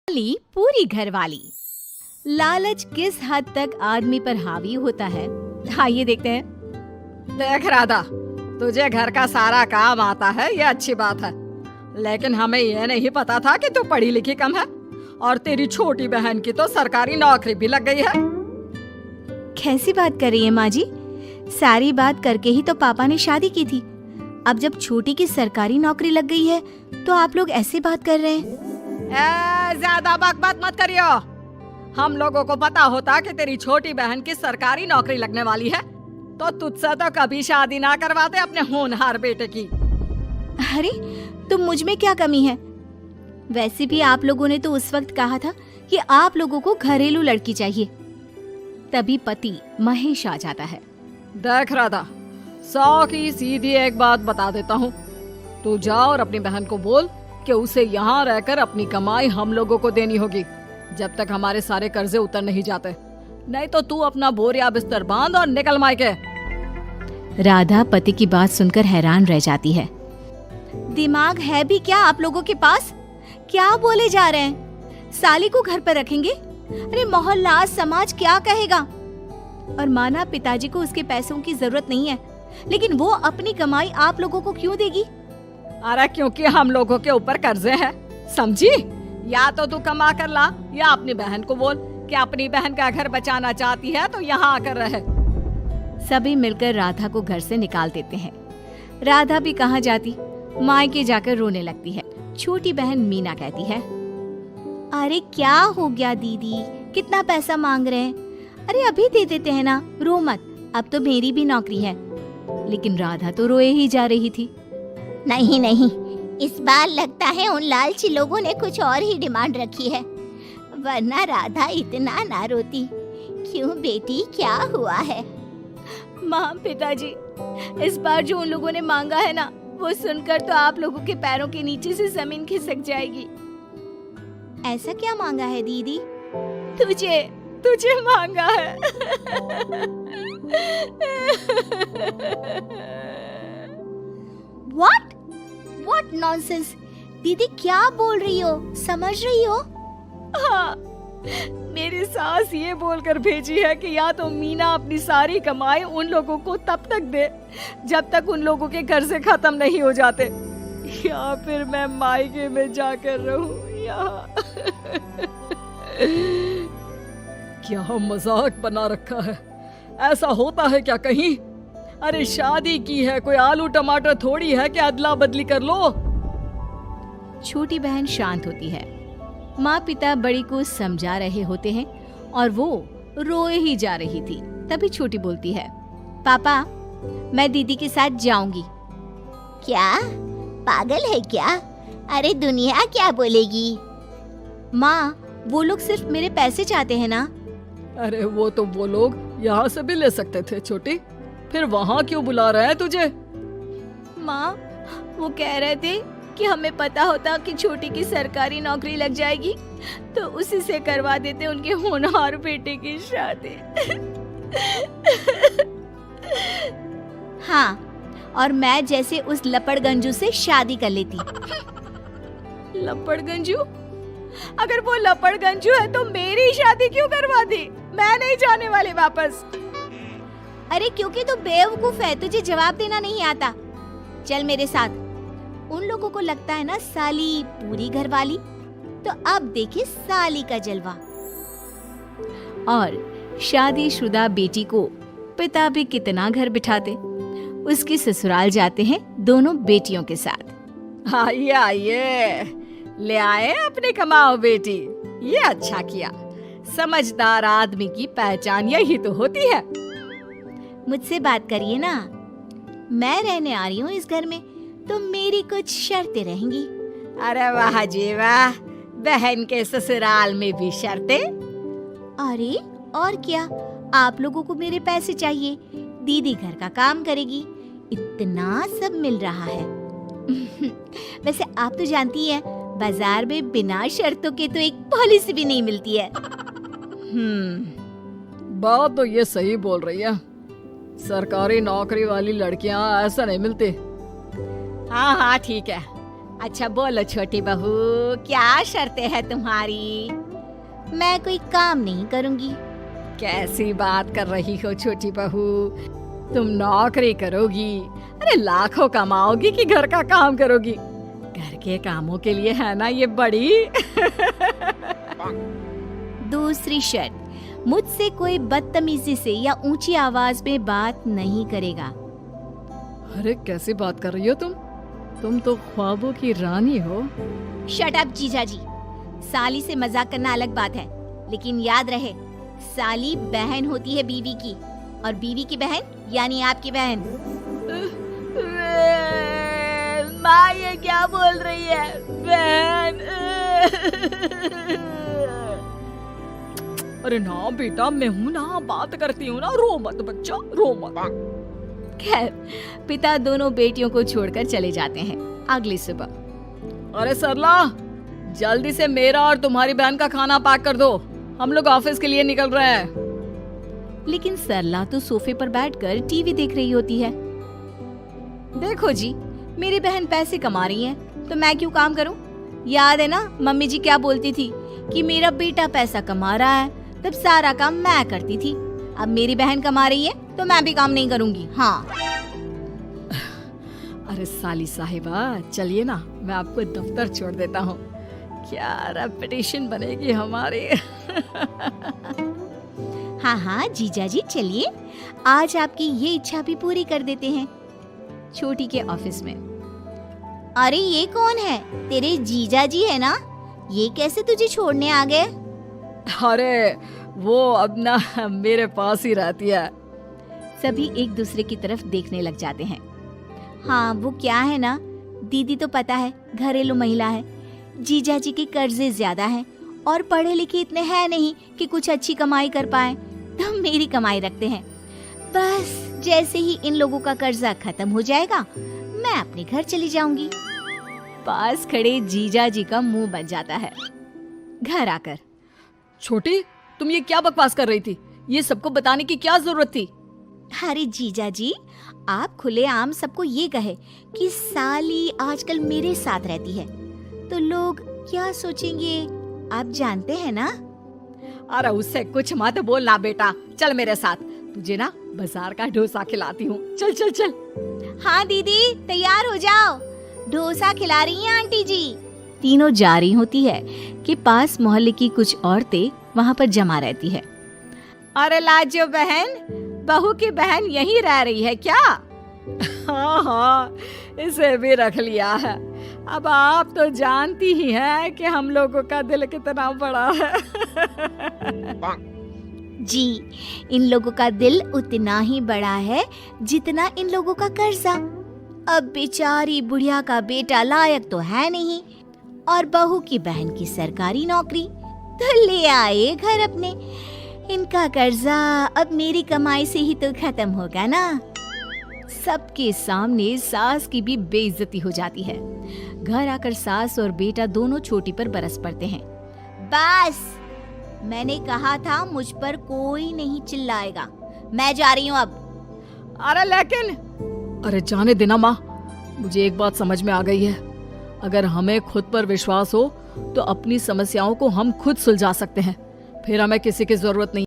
साली पूरी घरवाली। लालच किस हद तक आदमी पर हावी होता है, आइए देखते हैं। देख राधा, तुझे घर का सारा काम आता है, ये अच्छी बात है, लेकिन हमें ये नहीं पता था कि तू पढ़ी लिखी कम है और तेरी छोटी बहन की तो सरकारी नौकरी भी लग गई है। कैसी बात कर रही है माँ जी? सारी बात करके ही तो पापा ने शादी की थी। अब जब छोटी की सरकारी नौकरी लग गई है तो आप लोग ऐसी बात कर रहे हैं। ज्यादा बकबक मत करियो। हम लोगों को पता होता कि तेरी छोटी बहन की सरकारी नौकरी लगने वाली है तो तुझसे तो कभी शादी ना करवाते अपने होनहार बेटे की। अरे तो मुझ में क्या कमी है? वैसे भी आप लोगों ने तो उस वक्त कहा था कि आप लोगों को घरेलू लड़की चाहिए। तभी पति महेश आ जाता है। देख राधा, 100 की सीधी एक बात बता देता हूँ, तू जा और अपनी बहन को बोल कि उसे यहाँ रहकर अपनी कमाई हम लोगों को देनी होगी जब तक हमारे सारे कर्जे उतर नहीं जाते, नहीं तो तू अपना बोरिया बिस्तर बांध और निकल मायके। राधा पति की बात सुनकर हैरान रह जाती है। दिमाग है भी क्या आप लोगों के पास? क्या बोले जा रहे हैं? साली को घर पर रखेंगे? अरे मोहल्ला समाज क्या कहेगा? और माना पिताजी को उसके पैसों की जरूरत नहीं है, लेकिन वो अपनी कमाई आप लोगों को क्यों देगी? अरे क्योंकि हम लोगों के ऊपर कर्जे हैं, समझी? या तो तू कमा कर ला या अपनी बहन को बोल कि अपनी बहन का घर बचाना चाहती है तो यहाँ आकर रहे। सभी मिलकर राधा को घर से निकाल देते हैं। राधा भी कहाँ जाती, मायके जाकर रोने लगती है। छोटी बहन मीना कहती है, अरे क्या हो गया दीदी, कितना पैसा मांग रहे हैं? अरे अभी दे देते हैं ना, रो मत, अब तो मेरी भी नौकरी है। लेकिन राधा तो रोए ही जा रही थी। नहीं नहीं, इस बार लगता है उन लालची लोगों ने कुछ और ही डिमांड रखी है, वरना राधा इतना ना रोती। क्यों बेटी, क्या हुआ है? माँ पिताजी, इस बार जो उन लोगों ने मांगा है ना, वो सुनकर तो आप लोगों के पैरों के नीचे से जमीन खिसक जाएगी। ऐसा क्या मांगा है दीदी? तुझे तुझे मांगा है। What? What nonsense? दीदी क्या बोल रही हो, समझ रही हो? हाँ, मेरी सास ये बोलकर भेजी है कि या तो मीना अपनी सारी कमाई उन लोगों को तब तक दे जब तक उन लोगों के कर्जे खत्म नहीं हो जाते, या फिर मैं मायके में जाकर रहूं यहाँ। क्या मजाक बना रखा है, ऐसा होता है क्या कहीं? अरे शादी की है, कोई आलू टमाटर थोड़ी है कि अदला बदली कर लो। छोटी बहन शांत होती है। माँ पिता बड़ी को समझा रहे होते हैं और वो रोए ही जा रही थी। तभी छोटी बोलती है, पापा मैं दीदी के साथ जाऊंगी। क्या पागल है क्या? अरे दुनिया क्या बोलेगी? माँ वो लोग सिर्फ मेरे पैसे चाहते हैं ना। अरे वो तो वो लोग यहाँ से भी ले सकते थे छोटी, फिर वहाँ क्यों बुला रहे हैं तुझे? माँ वो कह रहे थे कि हमें पता होता कि छोटी की सरकारी नौकरी लग जाएगी तो उसी से करवा देते उनके होनहार बेटे की शादी। हाँ, और मैं जैसे उस लपड़गंजू से शादी कर लेती। लपड़गंजू? अगर वो लपड़गंजू है तो मेरी शादी क्यों करवा दी? मैं नहीं जाने वाली वापस। अरे क्योंकि तू बेवकूफ है, तुझे जवाब देना नहीं आता। चल मेरे साथ। उन लोगों को लगता है ना साली पूरी घरवाली, तो अब देखिए साली का जलवा। और शादीशुदा बेटी को पिता भी कितना घर बिठाते। उसके ससुराल जाते हैं दोनों बेटियों के साथ। आइए आइए, ले आए अपनी कमाओ बेटी, ये अच्छा किया। समझदार आदमी की पहचान यही तो होती है। मुझसे बात करिए ना, मैं रहने आ रही हूँ इस घर में, तो मेरी कुछ शर्तें रहेंगी। अरे वाह जी वाह, बहन के ससुराल में भी शर्तें? अरे और क्या, आप लोगों को मेरे पैसे चाहिए, दीदी घर का काम करेगी, इतना सब मिल रहा है। वैसे आप तो जानती है बाजार में बिना शर्तों के तो एक पॉलिसी भी नहीं मिलती है। बात तो ये सही बोल रही है, सरकारी नौकरी वाली लड़कियां ऐसा नहीं मिलती। हाँ हाँ ठीक है, अच्छा बोलो छोटी बहू, क्या शर्तें हैं तुम्हारी? मैं कोई काम नहीं करूंगी। कैसी बात कर रही हो छोटी बहू, तुम नौकरी करोगी? अरे लाखों कमाओगी कि घर का काम करोगी? घर के कामों के लिए है ना ये बड़ी। दूसरी शर्त, मुझसे कोई बदतमीजी से या ऊंची आवाज में बात नहीं करेगा। अरे कैसी बात कर रही हो तुम तो ख्वाबों की रानी हो। शट अप जीजाजी, साली से मजाक करना अलग बात है, लेकिन याद रहे साली बहन होती है बीवी की, और बीवी की बहन यानी आपकी बहन। माँ ये क्या बोल रही है? बहन। अरे ना बेटा, मैं हूँ ना, बात करती हूँ ना, रो मत बच्चा, रो मत। खैर, पिता दोनों बेटियों को छोड़कर चले जाते हैं। अगली सुबह, अरे सरला, जल्दी से मेरा और तुम्हारी बहन का खाना पैक कर दो, हम लोग ऑफिस के लिए निकल रहे हैं। लेकिन सरला तो सोफे पर बैठकर टीवी देख रही होती है। देखो जी, मेरी बहन पैसे कमा रही है तो मैं क्यों काम करूं? याद है ना मम्मी जी क्या बोलती थी कि मेरा बेटा पैसा कमा रहा है, तब सारा काम मैं करती थी। अब मेरी बहन कमा रही है तो मैं भी काम नहीं करूंगी। हाँ। अरे साली साहिबा, चलिए ना, मैं आपको दफ्तर छोड़ देता हूँ। क्या रेपुटेशन बनेगी हमारी। हाँ हाँ जीजाजी चलिए, आज आपकी ये इच्छा भी पूरी कर देते हैं। छोटी के ऑफिस में, अरे ये कौन है? तेरे जीजाजी है ना? ये कैसे तुझे छोड़ने आ गए? अरे वो अब ना मेरे पास ही रहती है। सभी एक दूसरे की तरफ देखने लग जाते हैं। हाँ वो क्या है ना, दीदी तो पता है घरेलू महिला है, जीजाजी के कर्जे ज्यादा हैं और पढ़े लिखे इतने हैं नहीं कि कुछ अच्छी कमाई कर पाए, तो मेरी कमाई रखते हैं। बस जैसे ही इन लोगों का कर्जा खत्म हो जाएगा मैं अपने घर चली जाऊंगी। पास खड़े जीजाजी का मुंह बन जाता है। घर आकर, छोटी, तुम ये क्या बकवास कर रही थी? ये सबको बताने की क्या जरूरत थी? अरे जीजाजी, आप खुलेआम सबको ये कहे कि साली आजकल मेरे साथ रहती है तो लोग क्या सोचेंगे, आप जानते हैं ना। अरे उससे कुछ मत बोलना बेटा, चल मेरे साथ, तुझे ना बाजार का डोसा खिलाती हूँ। चल चल चल। हाँ दीदी तैयार हो जाओ, डोसा खिला रही हैं आंटी जी। तीनों जा रही होती है कि पास मोहल्ले की कुछ औरतें वहाँ पर जमा रहती है। अरे लाजो बहन, बहू की बहन यहीं रह रही है क्या? हाँ हाँ, इसे भी रख लिया है। अब आप तो जानती ही हैं कि हम लोगों का दिल कितना बड़ा है। जी, इन लोगों का दिल उतना ही बड़ा है जितना इन लोगों का कर्जा। अब बेचारी बुढ़िया का बेटा लायक तो है नहीं और बहू की बहन की सरकारी नौकरी, तो ले आए घर अपने। इनका कर्जा अब मेरी कमाई से ही तो खत्म होगा ना। सबके सामने सास की भी बेइज्जती हो जाती है। घर आकर सास और बेटा दोनों छोटी पर बरस पड़ते हैं। बस, मैंने कहा था मुझ पर कोई नहीं चिल्लाएगा, मैं जा रही हूँ अब। अरे लेकिन, अरे जाने देना माँ, मुझे एक बात समझ में आ गई है, अगर हमें खुद पर विश्वास हो तो अपनी समस्याओं को हम खुद सुलझा सकते हैं, फिर हमें किसी की जरूरत नहीं।